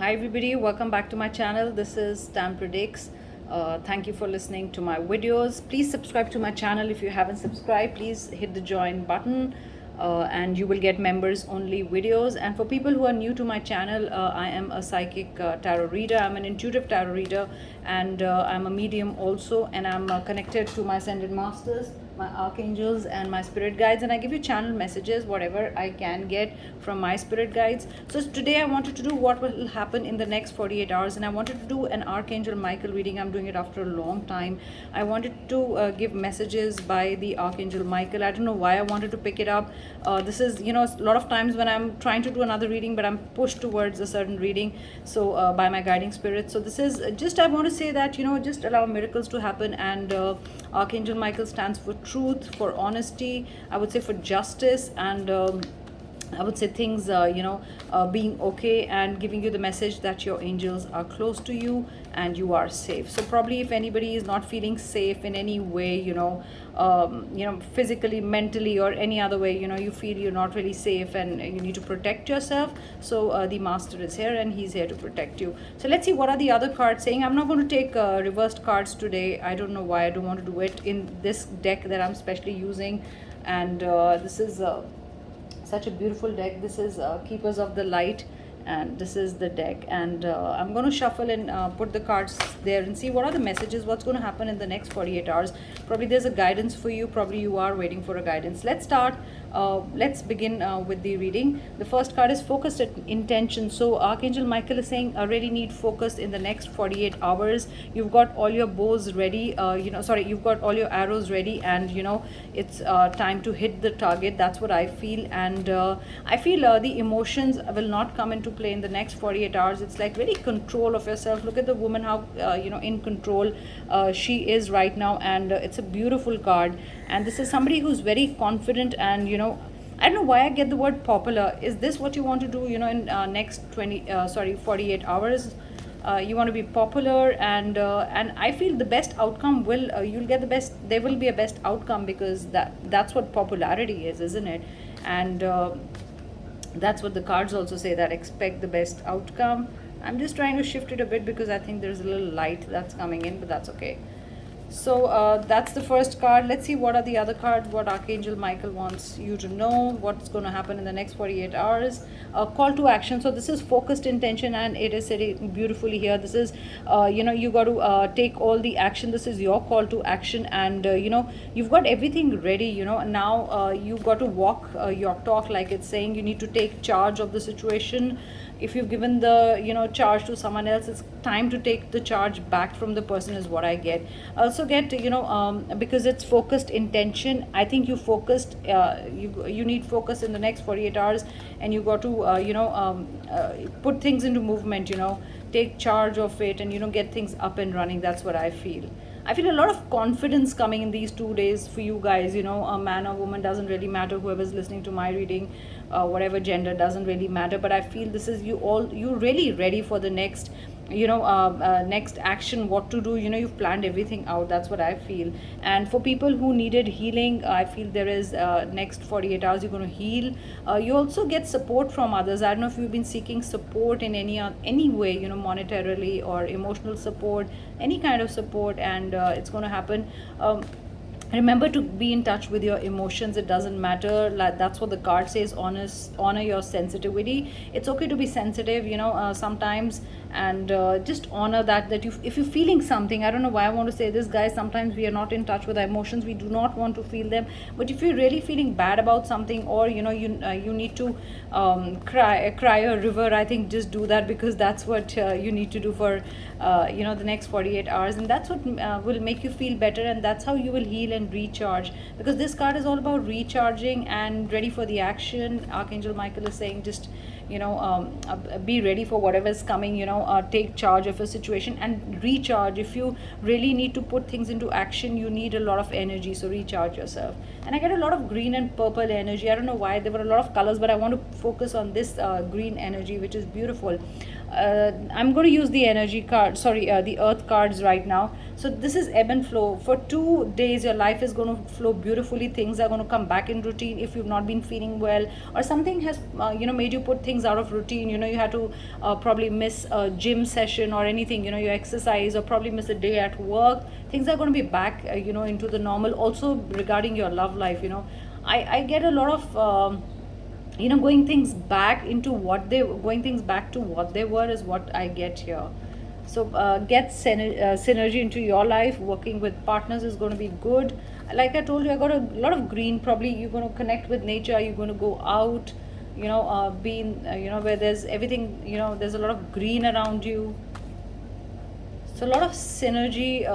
Hi everybody, welcome back to my channel. This is Stan Predicts. Thank you for listening to my videos. Please subscribe to my channel if you haven't subscribed. Please hit the join button and you will get members only videos. And for people who are new to my channel, I am a psychic tarot reader. I'm an intuitive tarot reader, and I'm a medium also, and I'm connected to my ascended masters, my archangels, and my spirit guides, and I give you channel messages whatever I can get from my spirit guides. So today I wanted to do what will happen in the next 48 hours, and I wanted to do an Archangel Michael reading. I'm doing it after a long time. I wanted to give messages by the Archangel Michael. I don't know why I wanted to pick it up. This is, a lot of times when I'm trying to do another reading, but I'm pushed towards a certain reading, so by my guiding spirit. So this is just, I want to say that, just allow miracles to happen. And Archangel Michael stands for truth, for honesty, I would say for justice, and I would say things, being okay, and giving you the message that your angels are close to you and you are safe. So probably if anybody is not feeling safe in any way, physically, mentally, or any other way, you feel you're not really safe and you need to protect yourself. So the master is here and he's here to protect you. So let's see what are the other cards saying. I'm not going to take reversed cards today. I don't know why. I don't want to do it in this deck that I'm specially using. And this is such a beautiful deck. This is Keepers of the Light, and this is the deck. And I'm going to shuffle and put the cards there and see what are the messages, what's going to happen in the next 48 hours. Probably there's a guidance for you. Probably you are waiting for a guidance. Let's start. Let's begin with the reading. The first card is focused intention. So Archangel Michael is saying I really need focus in the next 48 hours. You've got all your bows ready, you've got all your arrows ready, and it's time to hit the target. That's what I feel. And I feel the emotions will not come into play in the next 48 hours. It's like really control of yourself. Look at the woman, how in control she is right now, and it's a beautiful card. And this is somebody who's very confident, and I don't know why I get the word popular. Is this what you want to do, in next 48 hours? You want to be popular, and I feel the best outcome will, you'll get the best, there will be a best outcome, because that's what popularity is, isn't it? And that's what the cards also say, that expect the best outcome. I'm just trying to shift it a bit because I think there's a little light that's coming in, but that's okay. So that's the first card. Let's see what are the other cards, what Archangel Michael wants you to know, what's going to happen in the next 48 hours. Call to action. So this is focused intention, and it is sitting beautifully here. This is, you got to take all the action. This is your call to action, and, you've got everything ready, now you've got to walk your talk, like it's saying. You need to take charge of the situation. If you've given the charge to someone else, it's time to take the charge back from the person, is what I get. Also get because it's focused intention. I think you focused, you need focus in the next 48 hours, and you got to put things into movement, take charge of it, and get things up and running. That's what I feel. I feel a lot of confidence coming in these 2 days for you guys. A man or woman, doesn't really matter. Whoever's listening to my reading, whatever gender, doesn't really matter. But I feel this is you're really ready for the next, next action, what to do. You've planned everything out. That's what I feel. And for people who needed healing, I feel there is next 48 hours you're going to heal. You also get support from others. I don't know if you've been seeking support in any way, monetarily or emotional support, any kind of support, and it's going to happen. Remember to be in touch with your emotions. It doesn't matter, like that's what the card says. Honor your sensitivity. It's okay to be sensitive, sometimes, and just honor that you, if you're feeling something. I don't know why I want to say this, guys. Sometimes we are not in touch with our emotions. We do not want to feel them. But if you're really feeling bad about something, or you need to cry a river, I think just do that, because that's what you need to do for the next 48 hours, and that's what will make you feel better, and that's how you will heal and recharge, because this card is all about recharging and ready for the action. Archangel Michael is saying just be ready for whatever's coming. Take charge of a situation and recharge. If you really need to put things into action, you need a lot of energy, so recharge yourself. And I get a lot of green and purple energy. I don't know why, there were a lot of colors, but I want to focus on this green energy, which is beautiful. I'm going to use the energy card, the earth cards right now. So this is ebb and flow. For 2 days, your life is going to flow beautifully. Things are going to come back in routine. If you've not been feeling well, or something has, made you put things things out of routine. You had to probably miss a gym session or anything, your exercise, or probably miss a day at work. Things are going to be back into the normal. Also regarding your love life, I get a lot of going things back to what they were is what I get here. So get synergy into your life. Working with partners is going to be good. Like I told you, I got a lot of green. Probably you're going to connect with nature, you're going to go out, be in, where there's everything, there's a lot of green around you. So a lot of synergy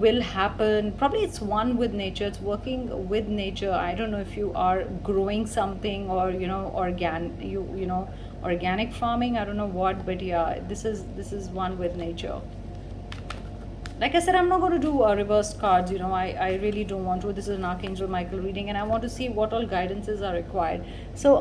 will happen. Probably it's one with nature, it's working with nature. I don't know if you are growing something, or organic farming, I don't know what, but yeah, this is one with nature. Like I said, I'm not going to do reversed cards. I really don't want to. This is an Archangel Michael reading, and I want to see what all guidances are required. So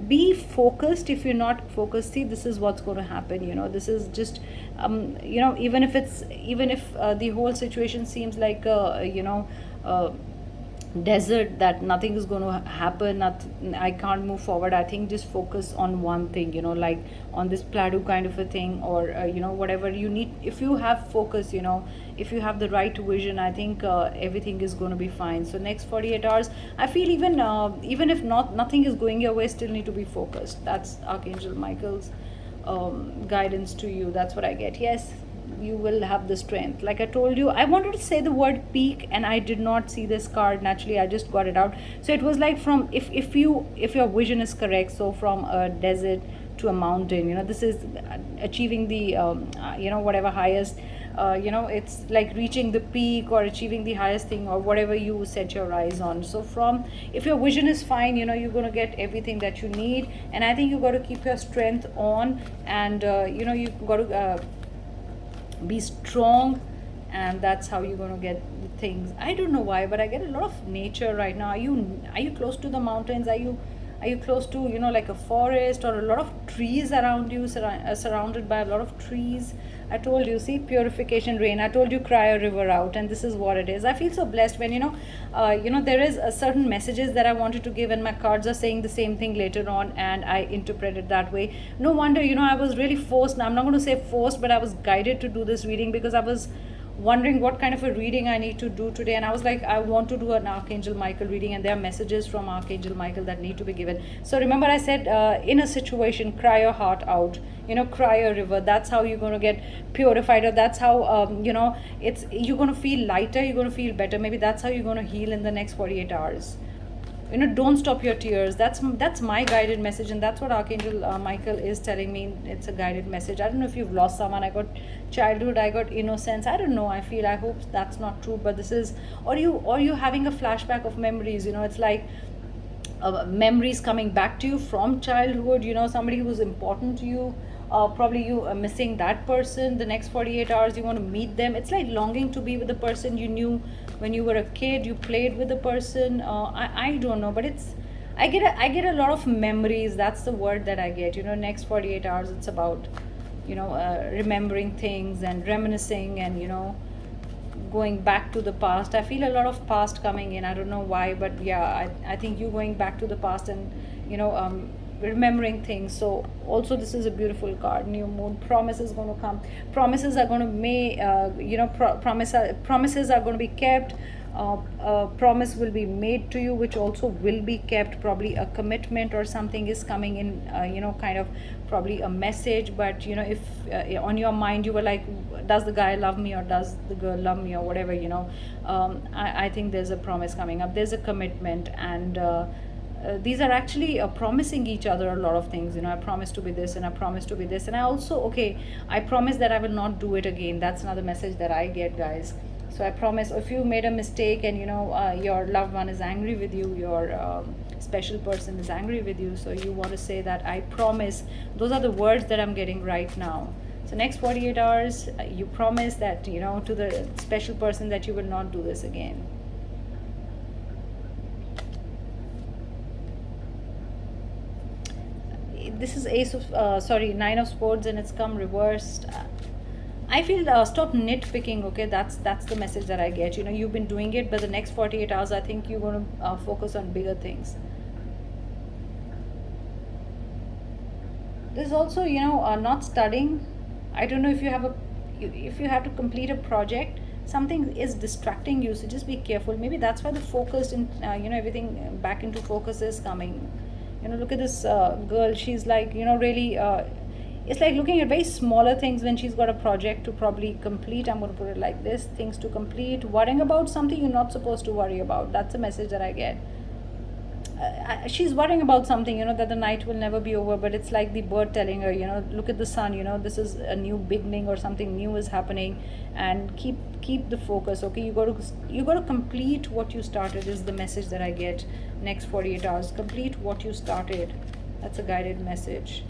be focused. If you're not focused, see, this is what's going to happen. This is just, even if the whole situation seems like, desert, that nothing is going to happen, nothing, I can't move forward, I think just focus on one thing, like on this plateau kind of a thing, or whatever you need. If you have focus, if you have the right vision, I think everything is going to be fine. So next 48 hours, I feel, even if nothing is going your way, still need to be focused. That's Archangel Michael's guidance to you. That's what I get. Yes, you will have the strength. Like I told you, I wanted to say the word peak, and I did not see this card. Naturally, I just got it out. So it was like, from, if your vision is correct, so from a desert to a mountain, this is achieving the whatever highest, it's like reaching the peak or achieving the highest thing, or whatever you set your eyes on. So from, if your vision is fine, you're going to get everything that you need. And I think you got to keep your strength on, and you got to be strong, and that's how you're going to get things. I don't know why, but I get a lot of nature right now. Are you close to the mountains? Are you close to like a forest, or a lot of trees around you, surrounded by a lot of trees? I told you, see, purification rain. I told you, cry a river out, and this is what it is. I feel so blessed when there is a certain messages that I wanted to give, and my cards are saying the same thing later on, and I interpret it that way. No wonder, I was really forced. I'm not going to say forced, but I was guided to do this reading, because I was wondering what kind of a reading I need to do today, and I was like, I want to do an Archangel Michael reading, and there are messages from Archangel Michael that need to be given. So remember, I said, in a situation, cry your heart out, cry a river. That's how you're going to get purified, or that's how it's, you're going to feel lighter, you're going to feel better. Maybe that's how you're going to heal in the next 48 hours. Don't stop your tears. That's my guided message, and that's what Archangel Michael is telling me. It's a guided message. I don't know if you've lost someone. I got childhood, I got innocence. I don't know, I hope that's not true, but this is, or you having a flashback of memories. It's like memories coming back to you from childhood, somebody who was important to you. Probably you are missing that person. The next 48 hours, you want to meet them. It's like longing to be with the person you knew when you were a kid, you played with the person. I don't know, but it's, I get a lot of memories. That's the word that I get. Next 48 hours, it's about remembering things and reminiscing, and going back to the past. I feel a lot of past coming in. I don't know why, but yeah, I think you going back to the past, and remembering things. So also, this is a beautiful card. New moon. Promise is going to come. Promises are going to promises are going to be kept. Promise will be made to you, which also will be kept. Probably a commitment or something is coming in, kind of probably a message. But if on your mind you were like, does the guy love me, or does the girl love me, or whatever, I think there's a promise coming up. There's a commitment, and these are actually promising each other a lot of things. I promise to be this, and I promise to be this, and I also, okay, I promise that I will not do it again. That's another message that I get, guys. So I promise, if you made a mistake, and your loved one is angry with you, your special person is angry with you, so you want to say that I promise. Those are the words that I'm getting right now. So next 48 hours, you promise that to the special person that you will not do this again. This is Nine of Swords, and it's come reversed. I feel, stop nitpicking. Okay, that's the message that I get. You've been doing it, but the next 48 hours, I think you're going to focus on bigger things. There's also, not studying. I don't know if you have if you have to complete a project, something is distracting you, so just be careful. Maybe that's why the focus in, everything back into focus is coming. Look at this girl. She's like, really, it's like looking at very smaller things when she's got a project to probably complete. I'm going to put it like this: things to complete, worrying about something you're not supposed to worry about. That's the message that I get. She's worrying about something, that the night will never be over, but it's like the bird telling her, look at the sun, this is a new beginning, or something new is happening, and keep the focus. Okay, you got to complete what you started, is the message that I get. Next 48 hours, complete what you started. That's a guided message.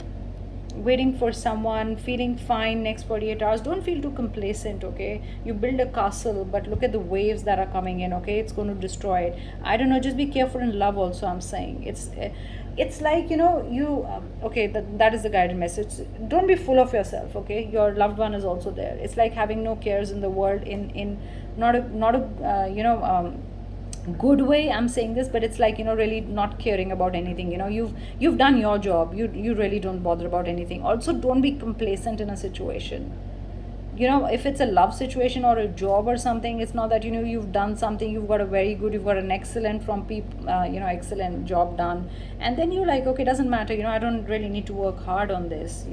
Waiting for someone, feeling fine. Next 48 hours, don't feel too complacent. Okay, you build a castle, but look at the waves that are coming in. Okay, it's going to destroy it. I don't know, just be careful in love also, I'm saying. It's like, okay, that is the guided message. Don't be full of yourself. Okay, your loved one is also there. It's like having no cares in the world, in not a good way I'm saying this, but it's like, really not caring about anything. You've done your job. You really don't bother about anything. Also, don't be complacent in a situation. If it's a love situation or a job or something, it's not that, you've done something, you've got an excellent from people, excellent job done, and then you're like, okay, it doesn't matter, I don't really need to work hard on this,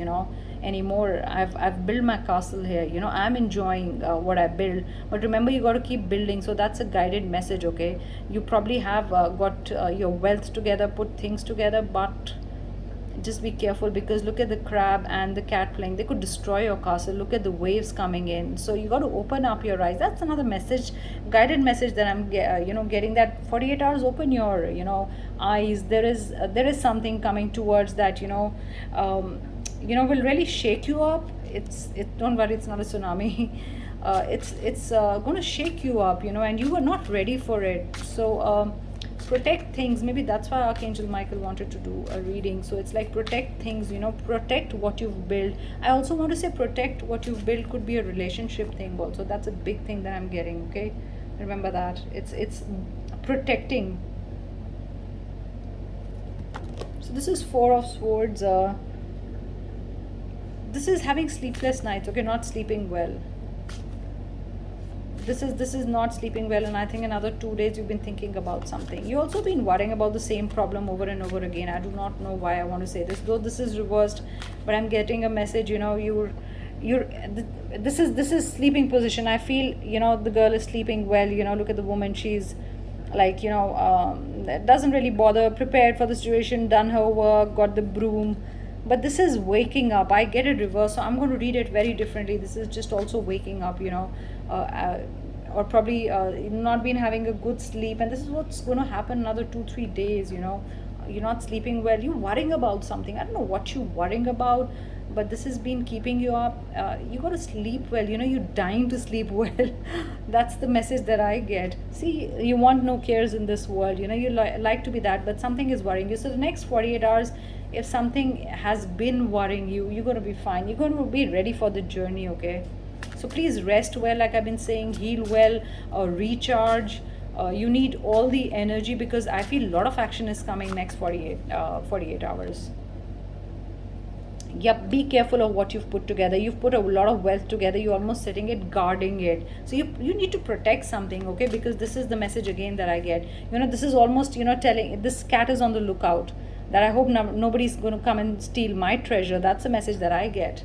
anymore. I've built my castle here, I'm enjoying what I build. But remember, you got to keep building. So that's a guided message. Okay, you probably have got your wealth together, put things together, but just be careful, because look at the crab and the cat playing. They could destroy your castle. Look at the waves coming in. So you got to open up your eyes. That's another message, guided message that I'm getting, that 48 hours, open your eyes. There is something coming towards that, will really shake you up. Don't worry, it's not a tsunami. It's going to shake you up, and you were not ready for it. So protect things. Maybe that's why Archangel Michael wanted to do a reading. So it's like, protect things, protect what you've built. I also want to say, protect what you've built could be a relationship thing also. That's a big thing that I'm getting. Okay, remember that. It's protecting. So this is Four of Swords. This is having sleepless nights. Okay, not sleeping well. This is not sleeping well, and I think another 2 days you've been thinking about something. You also been worrying about the same problem over and over again. I do not know why I want to say this, though this is reversed, but I'm getting a message. This is sleeping position. I feel, the girl is sleeping well. Look at the woman. She's like, doesn't really bother, prepared for the situation, done her work, got the broom. But this is waking up. I get it reversed, so I'm going to read it very differently. This is just also waking up, or probably not been having a good sleep, and this is what's going to happen another 2-3 days. You're not sleeping well, you're worrying about something. I don't know what you're worrying about, but this has been keeping you up. You got to sleep well. You're dying to sleep well. That's the message that I get. See, you want no cares in this world. You like to be that, but something is worrying you. So the next 48 hours, if something has been worrying you, you're going to be fine. You're going to be ready for the journey. Okay, so please rest well, like I've been saying, heal well, recharge. You need all the energy, because I feel a lot of action is coming next 48 hours. Yep, be careful of what you've put together. You've put a lot of wealth together. You're almost sitting it, guarding it. So you need to protect something, okay? Because this is the message again that I get. This is almost, telling, this cat is on the lookout, that I hope nobody's going to come and steal my treasure. That's the message that I get.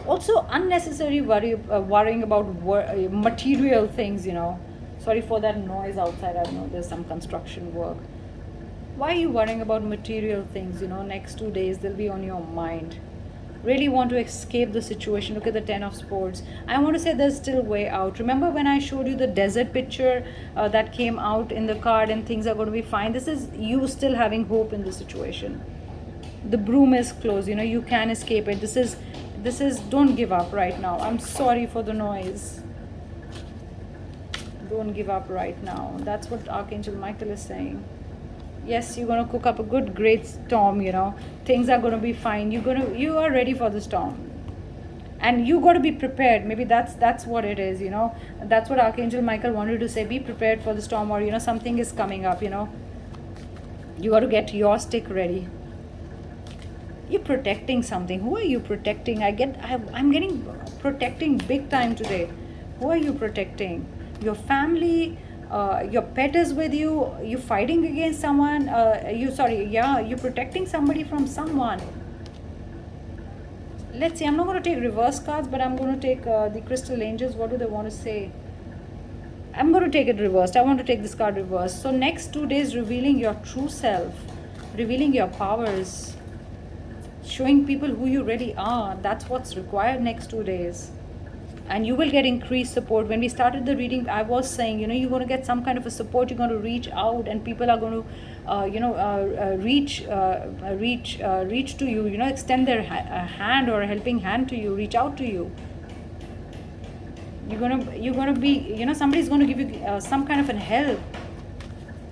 Also, unnecessary worrying about material things. Sorry for that noise outside. I know there's some construction work. Why are you worrying about material things? Next 2 days they'll be on your mind. Really want to escape the situation. Look at the 10 of Swords. I want to say there's still way out. Remember when I showed you the desert picture that came out in the card, and things are going to be fine? This is you still having hope in the situation. The broom is closed. You can escape it. This is don't give up right now. I'm sorry for the noise. Don't give up right now. That's what Archangel Michael is saying. Yes, you're going to cook up a good, great storm. Things are going to be fine. You are ready for the storm, and you got to be prepared. Maybe that's what it is. That's what Archangel Michael wanted to say. Be prepared for the storm, or something is coming up. You got to get your stick ready. You're protecting something. Who are you protecting? I'm getting protecting big time today. Who are you protecting? Your family, your pet is with you. You're fighting against someone. You're protecting somebody from someone. Let's see. I'm not going to take reverse cards, but I'm going to take the crystal angels. What do they want to say? I'm going to take it reversed. I want to take this card reversed. So next 2 days, revealing your true self, revealing your powers, showing people who you really are. That's what's required next 2 days. And you will get increased support. When we started the reading, I was saying, you're going to get some kind of a support. You're going to reach out, and people are going to, reach to you. Extend their hand or a helping hand to you. Reach out to you. You're gonna be, somebody's going to give you some kind of an help.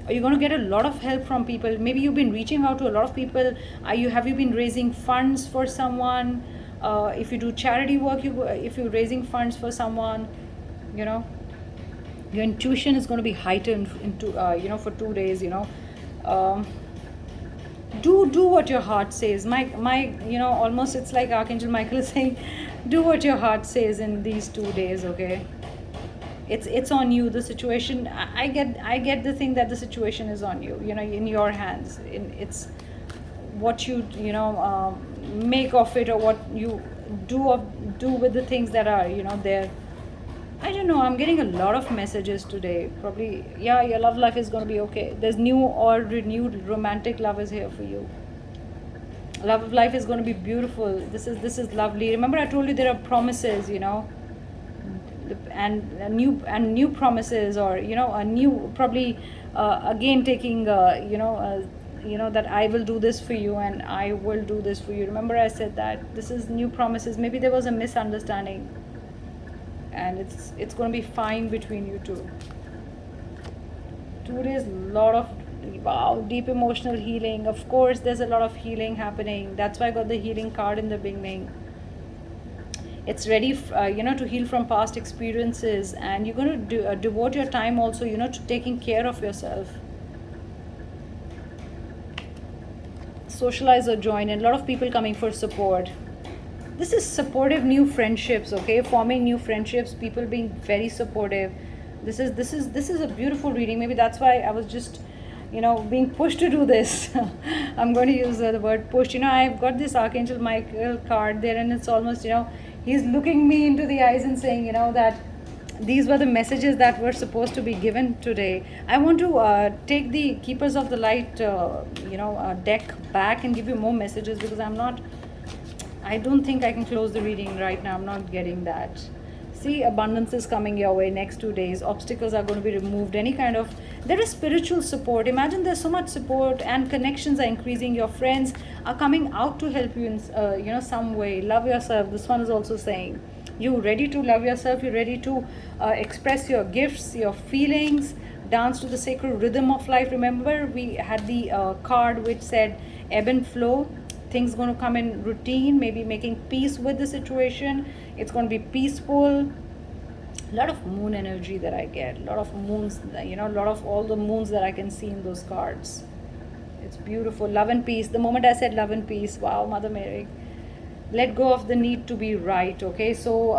Or you're going to get a lot of help from people. Maybe you've been reaching out to a lot of people. Have you been raising funds for someone? If you do charity work, if you're raising funds for someone, your intuition is going to be heightened into for 2 days. Do what your heart says. My almost it's like Archangel Michael is saying, do what your heart says in these 2 days. Okay, it's on you. The situation, I get the thing that the situation is on you, in your hands. It's what you make of it, or what you do with the things that are there. I don't know, I'm getting a lot of messages today. Probably, yeah, your love life is going to be okay. There's new or renewed romantic love is here for you. Love of life is going to be beautiful. This is lovely. Remember, I told you there are promises, and new promises, or a new, probably again taking that I will do this for you, and I will do this for you. Remember, I said that this is new promises. Maybe there was a misunderstanding, and it's going to be fine between you two. 2 days, lot of, wow, deep emotional healing. Of course, there's a lot of healing happening. That's why I got the healing card in the beginning. It's ready, to heal from past experiences, and you're going to devote your time also, to taking care of yourself. Socialize or join, and a lot of people coming for support. This is supportive new friendships, okay? Forming new friendships, people being very supportive. This is a beautiful reading. Maybe that's why I was just being pushed to do this. I'm going to use the word pushed. I've got this Archangel Michael card there, and it's almost, he's looking me into the eyes and saying, that these were the messages that were supposed to be given today. I want to take the Keepers of the Light, deck back and give you more messages, because I don't think I can close the reading right now. I'm not getting that. See, abundance is coming your way next 2 days. Obstacles are going to be removed. There is spiritual support. Imagine there's so much support, and connections are increasing. Your friends are coming out to help you in, some way. Love yourself. This one is also saying, you're ready to love yourself. You're ready to express your gifts, your feelings, dance to the sacred rhythm of life. Remember, we had the card which said ebb and flow. Things going to come in routine, maybe making peace with the situation. It's going to be peaceful. A lot of moon energy that I get. A lot of moons, a lot of all the moons that I can see in those cards. It's beautiful. Love and peace. The moment I said love and peace, wow, Mother Mary. Let go of the need to be right. Okay, so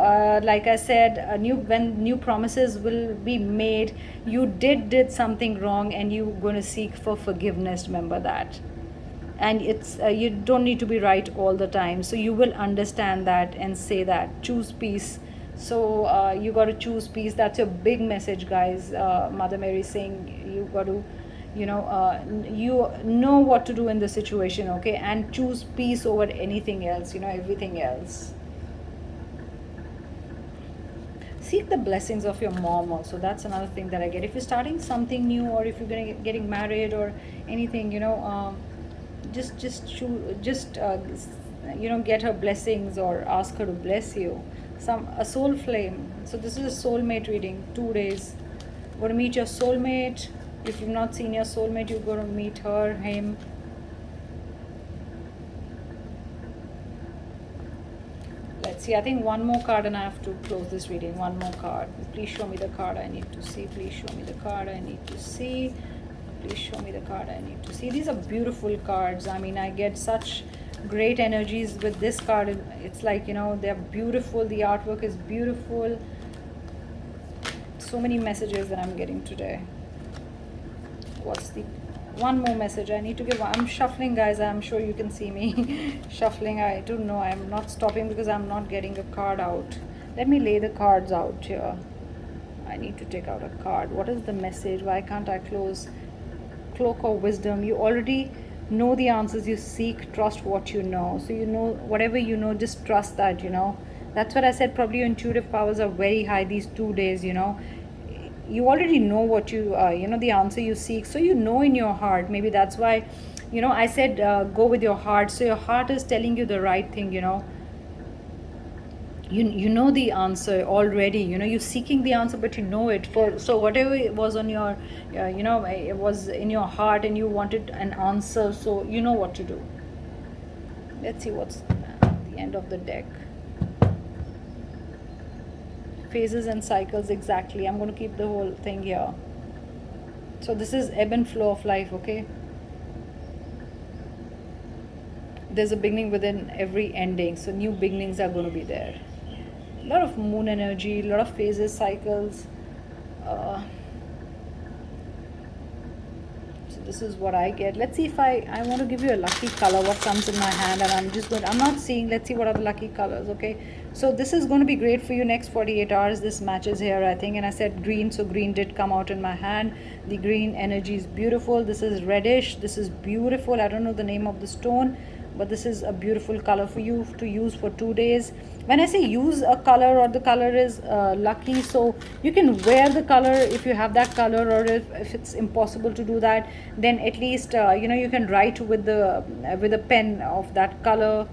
like I said, when new promises will be made, you did something wrong, and you're going to seek for forgiveness. Remember that. And it's you don't need to be right all the time, so you will understand that and say that. Choose peace. So you got to choose peace. That's your big message, guys. Mother Mary saying you got to you know what to do in the situation, okay, and choose peace over anything else, everything else. Seek the blessings of your mom also. That's another thing that I get. If you're starting something new, or if you're getting married or anything, just get her blessings, or ask her to bless you. A soul flame. So this is a soulmate reading. 2 days. Going to meet your soulmate. If you've not seen your soulmate, you're going to meet her, him. Let's see. I think one more card, and I have to close this reading. One more card. Please show me the card I need to see. Please show me the card I need to see. Please show me the card I need to see. These are beautiful cards. I mean, I get such Great energies with this card. It's like, you know, they're beautiful. The artwork is beautiful. So many messages that I'm getting today. What's the one more message I need to give? I'm shuffling, guys. I'm sure you can see me shuffling. I don't know. I'm not stopping because I'm not getting a card out. Let me lay the cards out here. I need to take out a card. What is the message? Why can't I close? Cloak of wisdom. You already know the answers you seek. Trust what you know. So you know, whatever you know, just trust that, you know. That's what I said. Probably your intuitive powers are very high these 2 days, you know. You already know what you you know, the answer you seek, so you know in your heart. Maybe that's why, you know, I said go with your heart. So your heart is telling you the right thing, you know. You know the answer already, you know, you're seeking the answer, but you know it. For so whatever it was on your you know, it was in your heart and you wanted an answer, so you know what to do. Let's see what's the end of the deck. Phases and cycles, exactly. I'm going to keep the whole thing here. So this is ebb and flow of life, okay? There's a beginning within every ending, so new beginnings are going to be there. A lot of moon energy, a lot of phases, cycles. So this is what I get. Let's see if I want to give you a lucky color, what comes in my hand, and I'm not seeing. Let's see what are the lucky colors, okay? So this is going to be great for you next 48 hours. This matches here, I think, and I said green, so green did come out in my hand. The green energy is beautiful. This is reddish. This is beautiful. I don't know the name of the stone, but this is a beautiful color for you to use for 2 days. When I say use a color, or the color is lucky, so you can wear the color if you have that color, or if it's impossible to do that, then at least you know, you can write with a pen of that color,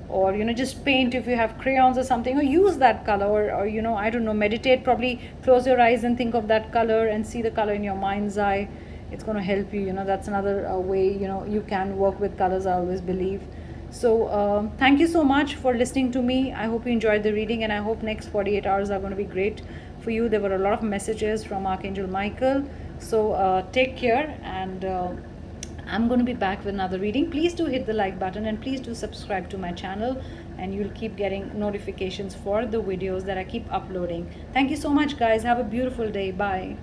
or you know, just paint if you have crayons or something, or use that color, or you know, I don't know, meditate, probably close your eyes and think of that color and see the color in your mind's eye. It's going to help you, you know. That's another way, you know, you can work with colors, I always believe. So thank you so much for listening to me. I hope you enjoyed the reading, and I hope next 48 hours are going to be great for you. There were a lot of messages from Archangel Michael. So take care, and I'm going to be back with another reading. Please do hit the like button, and please do subscribe to my channel, and you'll keep getting notifications for the videos that I keep uploading. Thank you so much, guys. Have a beautiful day. Bye.